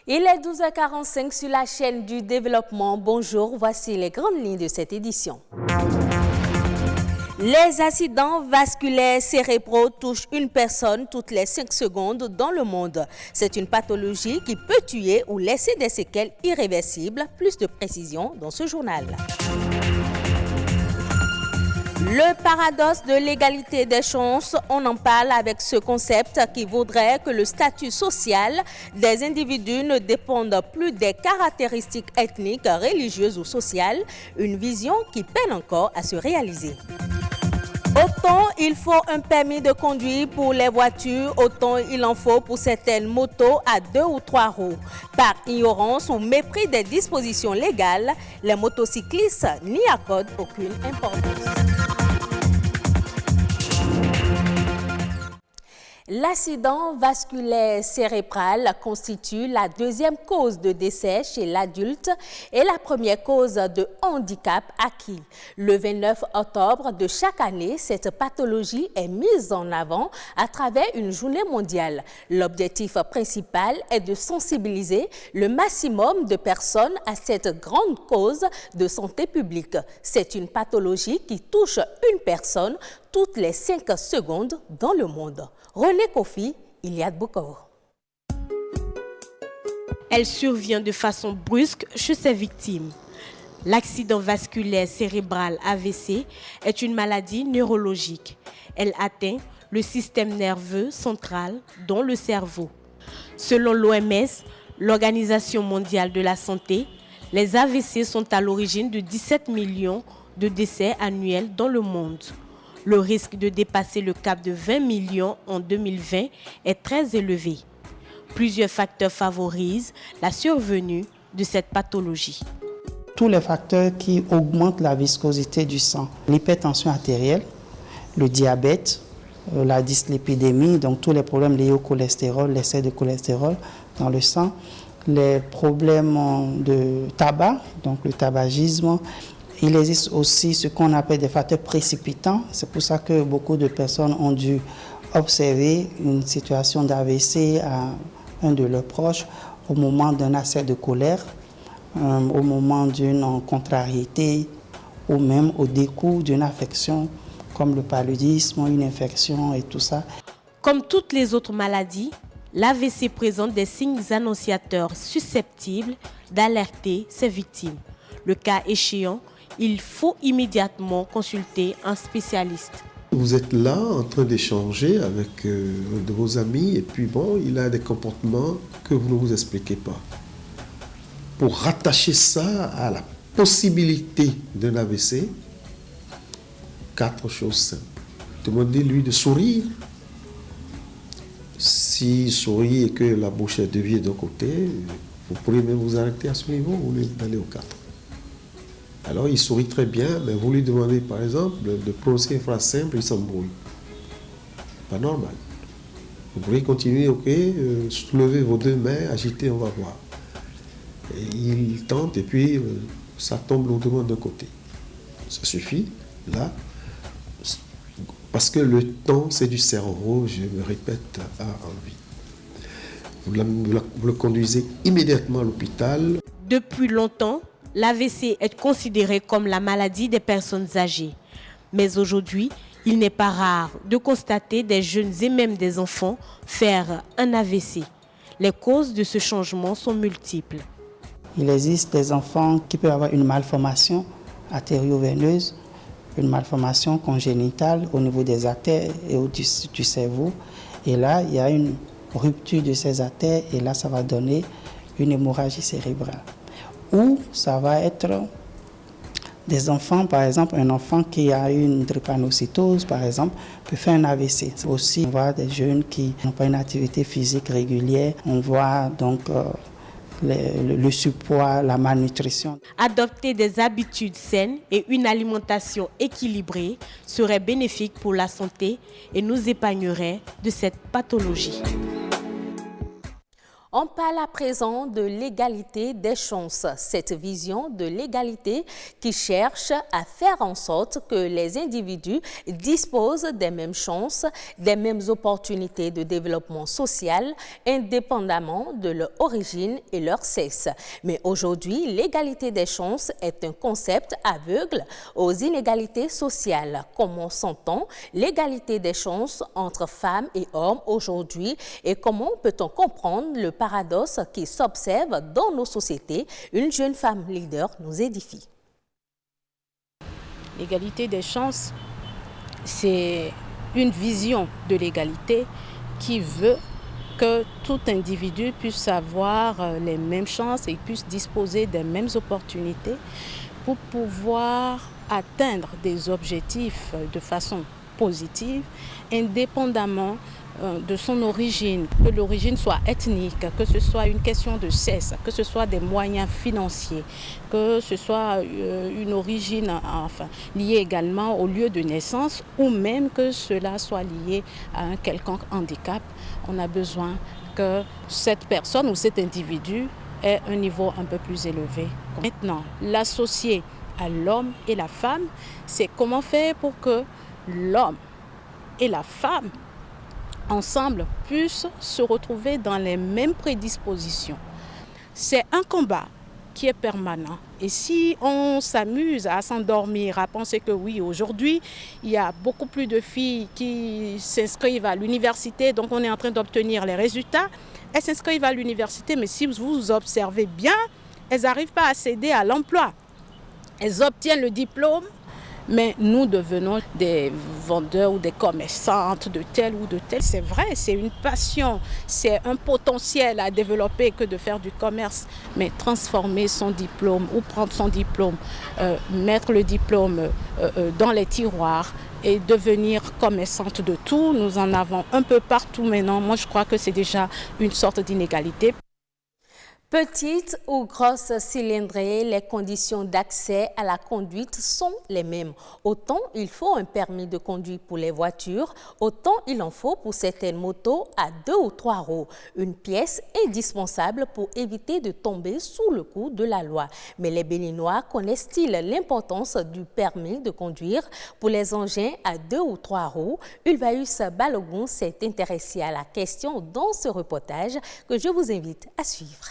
Il est 12h45 sur la chaîne du développement. Bonjour, voici les grandes lignes de cette édition. Les accidents vasculaires cérébraux touchent une personne toutes les 5 secondes dans le monde. C'est une pathologie qui peut tuer ou laisser des séquelles irréversibles. Plus de précision dans ce journal. Le paradoxe de l'égalité des chances, on en parle avec ce concept qui voudrait que le statut social des individus ne dépende plus des caractéristiques ethniques, religieuses ou sociales, une vision qui peine encore à se réaliser. Autant il faut un permis de conduire pour les voitures, autant il en faut pour certaines motos à 2 ou 3 roues. Par ignorance ou mépris des dispositions légales, les motocyclistes n'y accordent aucune importance. L'accident vasculaire cérébral constitue la deuxième cause de décès chez l'adulte et la première cause de handicap acquis. Le 29 octobre de chaque année, cette pathologie est mise en avant à travers une journée mondiale. L'objectif principal est de sensibiliser le maximum de personnes à cette grande cause de santé publique. C'est une pathologie qui touche une personne toutes les 5 secondes dans le monde. René Kofi, Iliad Bokor. Elle survient de façon brusque chez ses victimes. L'accident vasculaire cérébral AVC est une maladie neurologique. Elle atteint le système nerveux central, dont le cerveau. Selon l'OMS, l'Organisation mondiale de la santé, les AVC sont à l'origine de 17 millions de décès annuels dans le monde. Le risque de dépasser le cap de 20 millions en 2020 est très élevé. Plusieurs facteurs favorisent la survenue de cette pathologie. Tous les facteurs qui augmentent la viscosité du sang, l'hypertension artérielle, le diabète, la dyslipidémie, donc tous les problèmes liés au cholestérol, l'excès de cholestérol dans le sang, les problèmes de tabac, donc le tabagisme. Il existe aussi ce qu'on appelle des facteurs précipitants. C'est pour ça que beaucoup de personnes ont dû observer une situation d'AVC à un de leurs proches au moment d'un accès de colère, au moment d'une contrariété ou même au découp d'une affection comme le paludisme, une infection et tout ça. Comme toutes les autres maladies, l'AVC présente des signes annonciateurs susceptibles d'alerter ses victimes. Le cas échéant, il faut immédiatement consulter un spécialiste. Vous êtes là en train d'échanger avec de vos amis et puis bon, il a des comportements que vous ne vous expliquez pas. Pour rattacher ça à la possibilité d'un AVC, 4 choses simples. Demandez-lui de sourire. S'il sourit et que la bouche est déviée d'un côté, vous pourriez même vous arrêter à ce niveau au lieu d'aller au 4. Alors il sourit très bien, mais vous lui demandez par exemple de prononcer une phrase simple, il s'embrouille. Pas normal. Vous pourriez continuer, ok, soulevez vos 2 mains, agitez, on va voir. Et il tente et puis ça tombe lourdement d'un côté. Ça suffit, là, parce que le temps c'est du cerveau, je me répète à envie. Vous le conduisez immédiatement à l'hôpital. Depuis longtemps, l'AVC est considéré comme la maladie des personnes âgées. Mais aujourd'hui, il n'est pas rare de constater des jeunes et même des enfants faire un AVC. Les causes de ce changement sont multiples. Il existe des enfants qui peuvent avoir une malformation artério-veineuse, une malformation congénitale au niveau des artères et du cerveau. Et là, il y a une rupture de ces artères et là, ça va donner une hémorragie cérébrale. Ou ça va être des enfants, par exemple, un enfant qui a une drépanocytose, par exemple, peut faire un AVC. Aussi, on voit des jeunes qui n'ont pas une activité physique régulière. On voit donc le surpoids, la malnutrition. Adopter des habitudes saines et une alimentation équilibrée serait bénéfique pour la santé et nous épargnerait de cette pathologie. On parle à présent de l'égalité des chances, cette vision de l'égalité qui cherche à faire en sorte que les individus disposent des mêmes chances, des mêmes opportunités de développement social, indépendamment de leur origine et leur sexe. Mais aujourd'hui, l'égalité des chances est un concept aveugle aux inégalités sociales. Comment s'entend l'égalité des chances entre femmes et hommes aujourd'hui et comment peut-on comprendre le paradoxe qui s'observe dans nos sociétés? Une jeune femme leader nous édifie. L'égalité des chances, c'est une vision de l'égalité qui veut que tout individu puisse avoir les mêmes chances et puisse disposer des mêmes opportunités pour pouvoir atteindre des objectifs de façon positive, indépendamment de son origine, que l'origine soit ethnique, que ce soit une question de sexe, que ce soit des moyens financiers, que ce soit une origine liée également au lieu de naissance ou même que cela soit lié à un quelconque handicap. On a besoin que cette personne ou cet individu ait un niveau un peu plus élevé. Maintenant, l'associer à l'homme et la femme, c'est comment faire pour que l'homme et la femme ensemble puissent se retrouver dans les mêmes prédispositions. C'est un combat qui est permanent. Et si on s'amuse à s'endormir, à penser que oui, aujourd'hui, il y a beaucoup plus de filles qui s'inscrivent à l'université, donc on est en train d'obtenir les résultats, elles s'inscrivent à l'université, mais si vous observez bien, elles n'arrivent pas à accéder à l'emploi. Elles obtiennent le diplôme, mais nous devenons des vendeurs ou des commerçantes de tel ou de tel. C'est vrai, c'est une passion, c'est un potentiel à développer que de faire du commerce. Mais transformer son diplôme ou prendre son diplôme, mettre le diplôme dans les tiroirs et devenir commerçante de tout, nous en avons un peu partout maintenant. Moi, je crois que c'est déjà une sorte d'inégalité. Petite ou grosse cylindrée, les conditions d'accès à la conduite sont les mêmes. Autant il faut un permis de conduire pour les voitures, autant il en faut pour certaines motos à 2 ou 3 roues. Une pièce indispensable pour éviter de tomber sous le coup de la loi. Mais les Béninois connaissent-ils l'importance du permis de conduire pour les engins à 2 ou 3 roues? Ulvaeus Balogun s'est intéressé à la question dans ce reportage que je vous invite à suivre.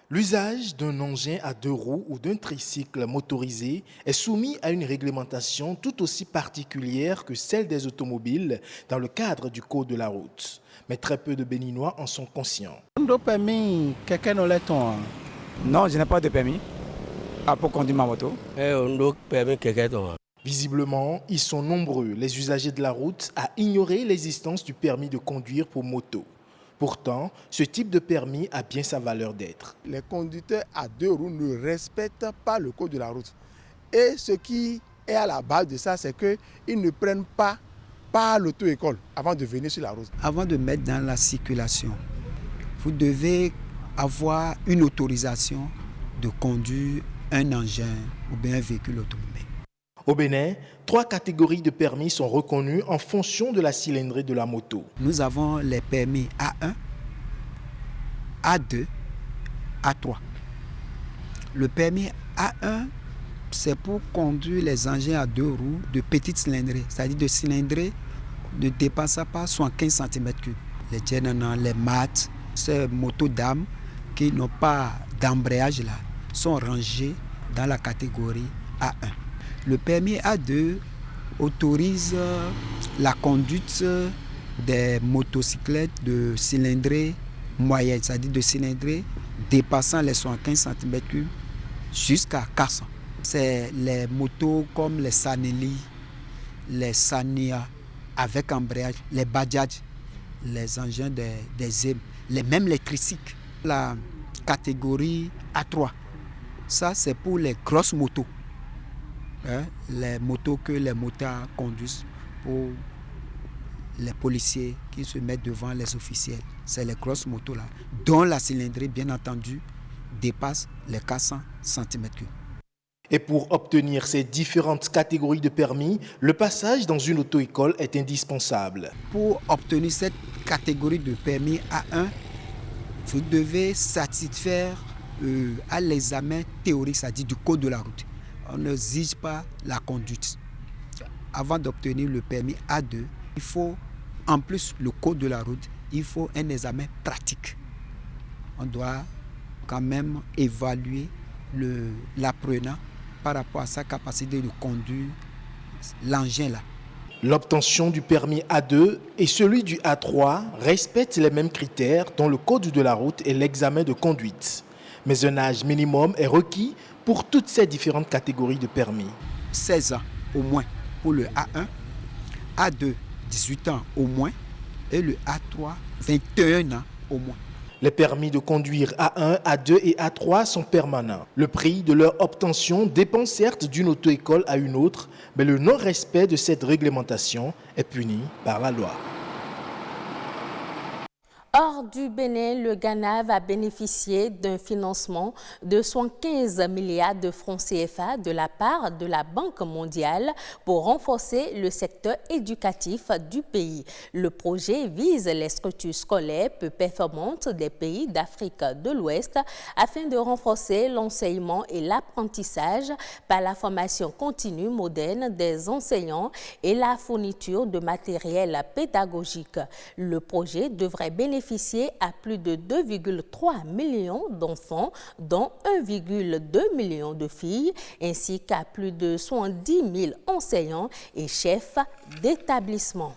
L'usage d'un engin à 2 roues ou d'un tricycle motorisé est soumis à une réglementation tout aussi particulière que celle des automobiles dans le cadre du Code de la route. Mais très peu de Béninois en sont conscients. Non, je n'ai pas de permis pour conduire ma moto. Visiblement, ils sont nombreux, les usagers de la route, à ignorer l'existence du permis de conduire pour moto. Pourtant, ce type de permis a bien sa valeur d'être. Les conducteurs à 2 roues ne respectent pas le code de la route. Et ce qui est à la base de ça, c'est qu'ils ne prennent pas l'auto-école avant de venir sur la route. Avant de mettre dans la circulation, vous devez avoir une autorisation de conduire un engin ou bien un véhicule automobile. Au Bénin, 3 catégories de permis sont reconnues en fonction de la cylindrée de la moto. Nous avons les permis A1, A2, A3. Le permis A1, c'est pour conduire les engins à 2 roues de petite cylindrée, c'est-à-dire de cylindrée ne dépassant pas 75 cm3. Les Tchénanan, les MAT, ces motos d'âme qui n'ont pas d'embrayage là, sont rangées dans la catégorie A1. Le permis A2 autorise la conduite des motocyclettes de cylindrée moyenne, c'est-à-dire de cylindrée dépassant les 75 cm3 jusqu'à 400. C'est les motos comme les Saneli, les Sania avec embrayage, les Bajaj, les engins des ZEM, même les tricycles. La catégorie A3, ça c'est pour les grosses motos. Les motos que les motards conduisent pour les policiers qui se mettent devant les officiels. C'est les grosses motos là, dont la cylindrée, bien entendu, dépasse les 400 cm3. Et pour obtenir ces différentes catégories de permis, le passage dans une auto-école est indispensable. Pour obtenir cette catégorie de permis A1, vous devez satisfaire à l'examen théorique, c'est-à-dire du code de la route. On n'exige pas la conduite. Avant d'obtenir le permis A2, il faut, en plus le code de la route, il faut un examen pratique. On doit quand même évaluer l'apprenant par rapport à sa capacité de conduire l'engin là. L'obtention du permis A2 et celui du A3 respectent les mêmes critères dans le code de la route et l'examen de conduite. Mais un âge minimum est requis pour toutes ces différentes catégories de permis. 16 ans au moins pour le A1, A2 18 ans au moins et le A3 21 ans au moins. Les permis de conduire A1, A2 et A3 sont permanents. Le prix de leur obtention dépend certes d'une auto-école à une autre, mais le non-respect de cette réglementation est puni par la loi. Hors du Bénin, le Ghana va bénéficier d'un financement de 115 milliards de francs CFA de la part de la Banque mondiale pour renforcer le secteur éducatif du pays. Le projet vise les structures scolaires peu performantes des pays d'Afrique de l'Ouest afin de renforcer l'enseignement et l'apprentissage par la formation continue moderne des enseignants et la fourniture de matériel pédagogique. Le projet devrait bénéficier à plus de 2,3 millions d'enfants, dont 1,2 million de filles, ainsi qu'à plus de 70 000 enseignants et chefs d'établissement.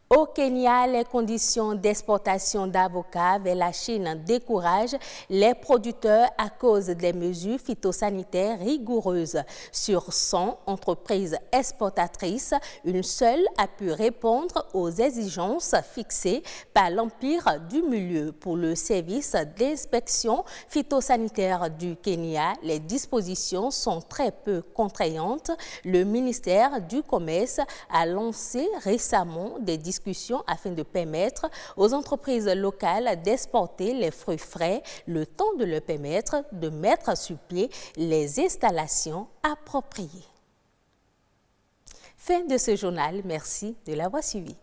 Au Kenya, les conditions d'exportation d'avocats vers la Chine découragent les producteurs à cause des mesures phytosanitaires rigoureuses. Sur 100 entreprises exportatrices, une seule a pu répondre aux exigences fixées par l'Empire du Milieu. Pour le service d'inspection phytosanitaire du Kenya, les dispositions sont très peu contraignantes. Le ministère du Commerce a lancé récemment des discussions afin de permettre aux entreprises locales d'exporter les fruits frais, le temps de leur permettre de mettre sur pied les installations appropriées. Fin de ce journal, merci de l'avoir suivi.